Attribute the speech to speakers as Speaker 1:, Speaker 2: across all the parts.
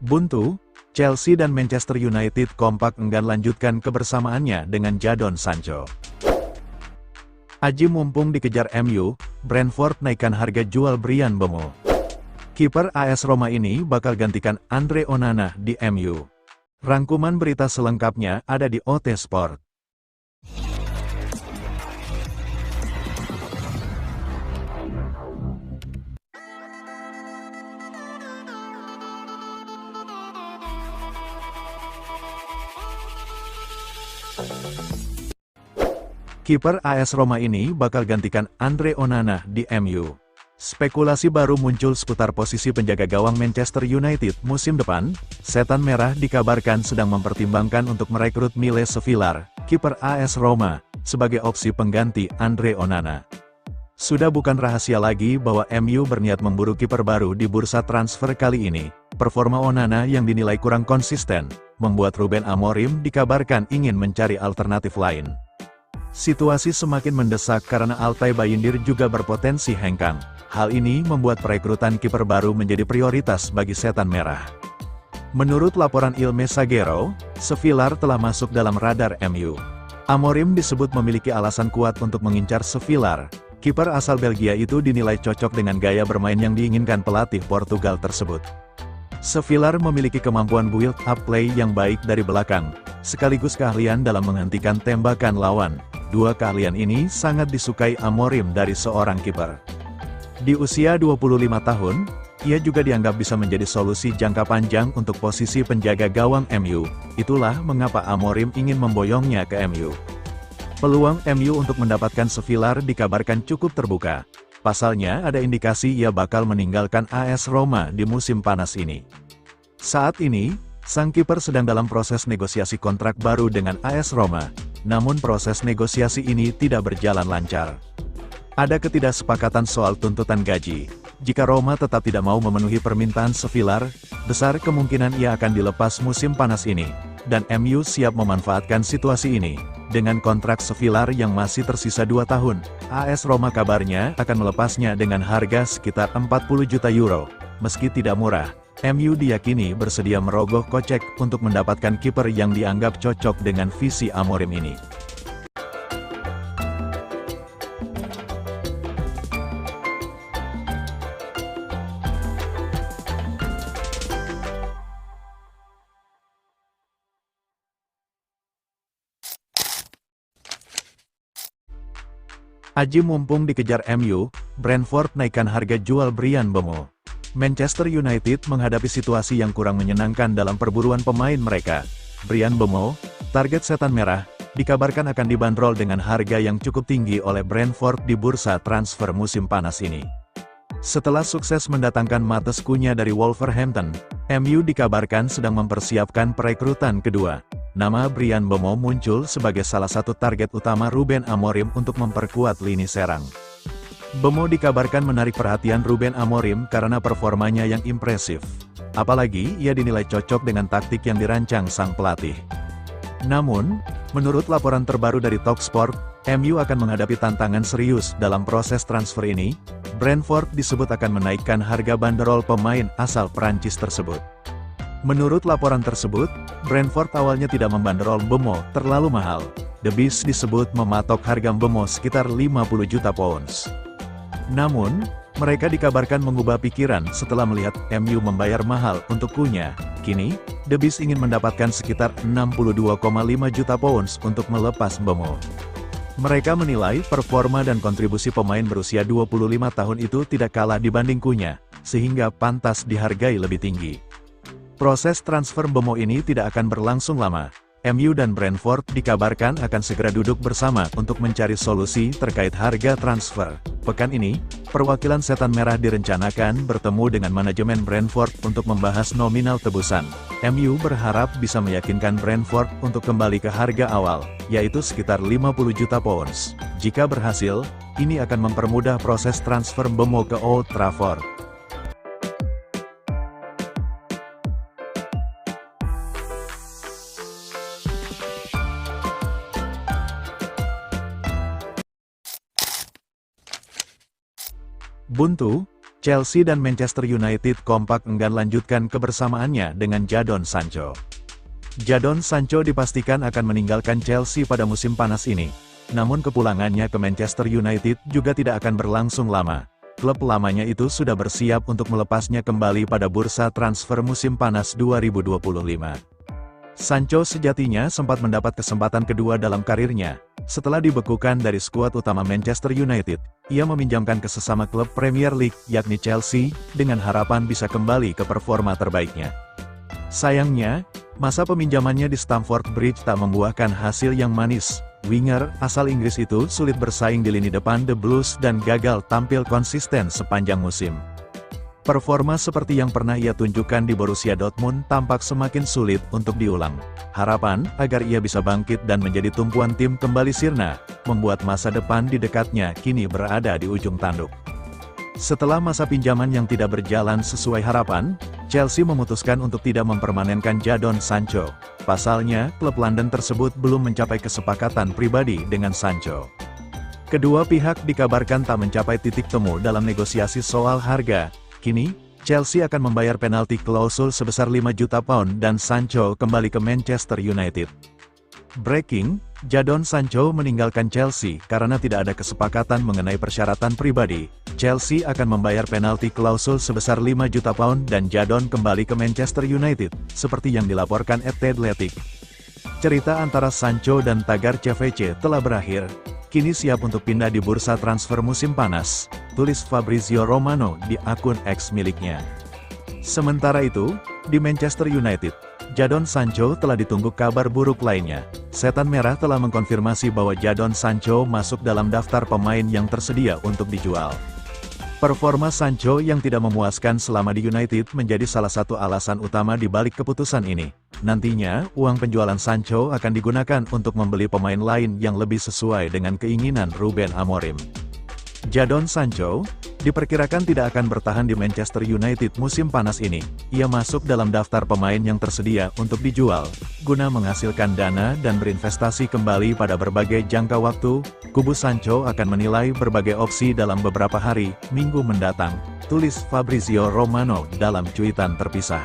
Speaker 1: Buntu, Chelsea dan Manchester United kompak enggan lanjutkan kebersamaannya dengan Jadon Sancho. Aji mumpung dikejar MU, Brentford naikkan harga jual Bryan Mbeumo. Kiper AS Roma ini bakal gantikan Andre Onana di MU. Rangkuman berita selengkapnya ada di OT Sport. Kiper AS Roma ini bakal gantikan Andre Onana di MU. Spekulasi baru muncul seputar posisi penjaga gawang Manchester United musim depan. Setan Merah dikabarkan sedang mempertimbangkan untuk merekrut Miles Sevillar, kiper AS Roma, sebagai opsi pengganti Andre Onana. Sudah bukan rahasia lagi bahwa MU berniat memburu kiper baru di bursa transfer kali ini. Performa Onana yang dinilai kurang konsisten, membuat Ruben Amorim dikabarkan ingin mencari alternatif lain. Situasi semakin mendesak karena Altay Bayindir juga berpotensi hengkang. Hal ini membuat perekrutan kiper baru menjadi prioritas bagi Setan Merah. Menurut laporan Il Messaggero, Sevillar telah masuk dalam radar MU. Amorim disebut memiliki alasan kuat untuk mengincar Sevillar. Kiper asal Belgia itu dinilai cocok dengan gaya bermain yang diinginkan pelatih Portugal tersebut. Sevillar memiliki kemampuan build-up play yang baik dari belakang, sekaligus keahlian dalam menghentikan tembakan lawan. Dua keahlian ini sangat disukai Amorim dari seorang kiper. Di usia 25 tahun, ia juga dianggap bisa menjadi solusi jangka panjang untuk posisi penjaga gawang MU. Itulah mengapa Amorim ingin memboyongnya ke MU. Peluang MU untuk mendapatkan Sevillar dikabarkan cukup terbuka. Pasalnya ada indikasi ia bakal meninggalkan AS Roma di musim panas ini. Saat ini, sang kiper sedang dalam proses negosiasi kontrak baru dengan AS Roma. Namun proses negosiasi ini tidak berjalan lancar. Ada ketidaksepakatan soal tuntutan gaji. Jika Roma tetap tidak mau memenuhi permintaan Sevillar, besar kemungkinan ia akan dilepas musim panas ini. Dan MU siap memanfaatkan situasi ini. Dengan kontrak Sevillar yang masih tersisa 2 tahun, AS Roma kabarnya akan melepasnya dengan harga sekitar 40 juta euro. Meski tidak murah, MU diyakini bersedia merogoh kocek untuk mendapatkan kiper yang dianggap cocok dengan visi Amorim ini. Aji mumpung dikejar MU, Brentford naikkan harga jual Bryan Mbeumo. Manchester United menghadapi situasi yang kurang menyenangkan dalam perburuan pemain mereka. Bryan Mbeumo, target Setan Merah, dikabarkan akan dibanderol dengan harga yang cukup tinggi oleh Brentford di bursa transfer musim panas ini. Setelah sukses mendatangkan Matheus Cunha dari Wolverhampton, MU dikabarkan sedang mempersiapkan perekrutan kedua. Nama Bryan Mbeumo muncul sebagai salah satu target utama Ruben Amorim untuk memperkuat lini serang. Mbeumo dikabarkan menarik perhatian Ruben Amorim karena performanya yang impresif. Apalagi ia dinilai cocok dengan taktik yang dirancang sang pelatih. Namun, menurut laporan terbaru dari Talksport, MU akan menghadapi tantangan serius dalam proses transfer ini. Brentford disebut akan menaikkan harga banderol pemain asal Prancis tersebut. Menurut laporan tersebut, Brentford awalnya tidak membanderol Mbeumo terlalu mahal. The Beast disebut mematok harga Mbeumo sekitar 50 juta pounds. Namun, mereka dikabarkan mengubah pikiran setelah melihat MU membayar mahal untuk Cunha. Kini, The Beast ingin mendapatkan sekitar 62,5 juta pounds untuk melepas Mbeumo. Mereka menilai performa dan kontribusi pemain berusia 25 tahun itu tidak kalah dibanding Cunha, sehingga pantas dihargai lebih tinggi. Proses transfer Mbeumo ini tidak akan berlangsung lama. MU dan Brentford dikabarkan akan segera duduk bersama untuk mencari solusi terkait harga transfer. Pekan ini, perwakilan Setan Merah direncanakan bertemu dengan manajemen Brentford untuk membahas nominal tebusan. MU berharap bisa meyakinkan Brentford untuk kembali ke harga awal, yaitu sekitar 50 juta pounds. Jika berhasil, ini akan mempermudah proses transfer Mbeumo ke Old Trafford. Buntu, Chelsea dan Manchester United kompak enggan lanjutkan kebersamaannya dengan Jadon Sancho. Jadon Sancho dipastikan akan meninggalkan Chelsea pada musim panas ini. Namun kepulangannya ke Manchester United juga tidak akan berlangsung lama. Klub lamanya itu sudah bersiap untuk melepasnya kembali pada bursa transfer musim panas 2025. Sancho sejatinya sempat mendapat kesempatan kedua dalam karirnya. Setelah dibekukan dari skuad utama Manchester United, ia meminjamkan ke sesama klub Premier League, yakni Chelsea, dengan harapan bisa kembali ke performa terbaiknya. Sayangnya, masa peminjamannya di Stamford Bridge tak membuahkan hasil yang manis. Winger asal Inggris itu sulit bersaing di lini depan The Blues dan gagal tampil konsisten sepanjang musim. Performa seperti yang pernah ia tunjukkan di Borussia Dortmund tampak semakin sulit untuk diulang. Harapan agar ia bisa bangkit dan menjadi tumpuan tim kembali sirna, membuat masa depan di dekatnya kini berada di ujung tanduk. Setelah masa pinjaman yang tidak berjalan sesuai harapan, Chelsea memutuskan untuk tidak mempermanenkan Jadon Sancho. Pasalnya, klub London tersebut belum mencapai kesepakatan pribadi dengan Sancho. Kedua pihak dikabarkan tak mencapai titik temu dalam negosiasi soal harga. Kini, Chelsea akan membayar penalti klausul sebesar 5 juta pound dan Sancho kembali ke Manchester United. Breaking, Jadon Sancho meninggalkan Chelsea karena tidak ada kesepakatan mengenai persyaratan pribadi. Chelsea akan membayar penalti klausul sebesar 5 juta pound dan Jadon kembali ke Manchester United, seperti yang dilaporkan The Athletic. Cerita antara Sancho dan tagar CVC telah berakhir. Kini siap untuk pindah di bursa transfer musim panas, tulis Fabrizio Romano di akun X miliknya. Sementara itu, di Manchester United, Jadon Sancho telah ditunggu kabar buruk lainnya. Setan Merah telah mengkonfirmasi bahwa Jadon Sancho masuk dalam daftar pemain yang tersedia untuk dijual. Performa Sancho yang tidak memuaskan selama di United menjadi salah satu alasan utama di balik keputusan ini. Nantinya, uang penjualan Sancho akan digunakan untuk membeli pemain lain yang lebih sesuai dengan keinginan Ruben Amorim. Jadon Sancho diperkirakan tidak akan bertahan di Manchester United musim panas ini. Ia masuk dalam daftar pemain yang tersedia untuk dijual, guna menghasilkan dana dan berinvestasi kembali pada berbagai jangka waktu. Kubu Sancho akan menilai berbagai opsi dalam beberapa hari, minggu mendatang, tulis Fabrizio Romano dalam cuitan terpisah.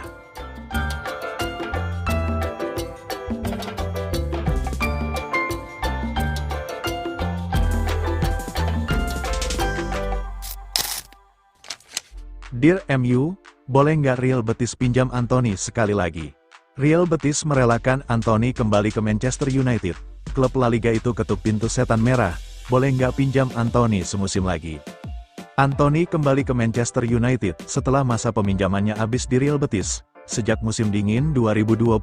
Speaker 1: Dear MU, boleh nggak Real Betis pinjam Anthony sekali lagi? Real Betis merelakan Anthony kembali ke Manchester United. Klub La Liga itu ketuk pintu Setan Merah, boleh nggak pinjam Anthony semusim lagi? Anthony kembali ke Manchester United setelah masa peminjamannya habis di Real Betis. Sejak musim dingin 2025,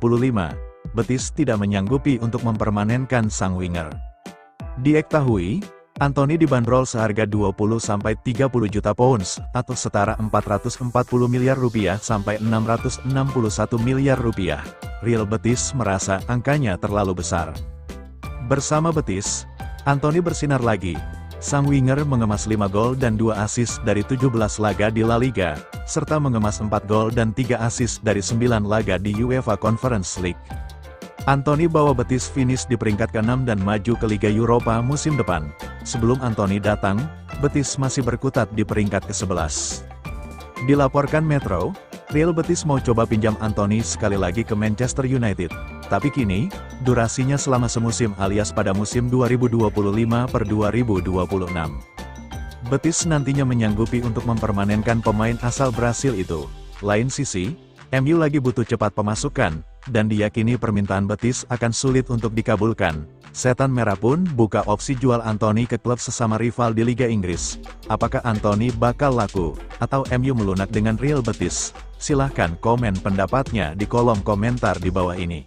Speaker 1: Betis tidak menyanggupi untuk mempermanenkan sang winger. Diketahui, Anthony dibanderol seharga 20–30 juta pounds, atau setara 440 miliar rupiah sampai 661 miliar rupiah. Real Betis merasa angkanya terlalu besar. Bersama Betis, Anthony bersinar lagi. Sang winger mengemas 5 gol dan 2 assist dari 17 laga di La Liga, serta mengemas 4 gol dan 3 assist dari 9 laga di UEFA Conference League. Anthony bawa Betis finish di peringkat ke-6 dan maju ke Liga Eropa musim depan. Sebelum Anthony datang, Betis masih berkutat di peringkat ke-11. Dilaporkan Metro, Real Betis mau coba pinjam Anthony sekali lagi ke Manchester United. Tapi kini, durasinya selama semusim alias pada musim 2025/2026. Betis nantinya menyanggupi untuk mempermanenkan pemain asal Brasil itu. Lain sisi, MU lagi butuh cepat pemasukan, dan diyakini permintaan Betis akan sulit untuk dikabulkan. Setan Merah pun buka opsi jual Anthony ke klub sesama rival di Liga Inggris. Apakah Anthony bakal laku, atau MU melunak dengan Real Betis? Silahkan komen pendapatnya di kolom komentar di bawah ini.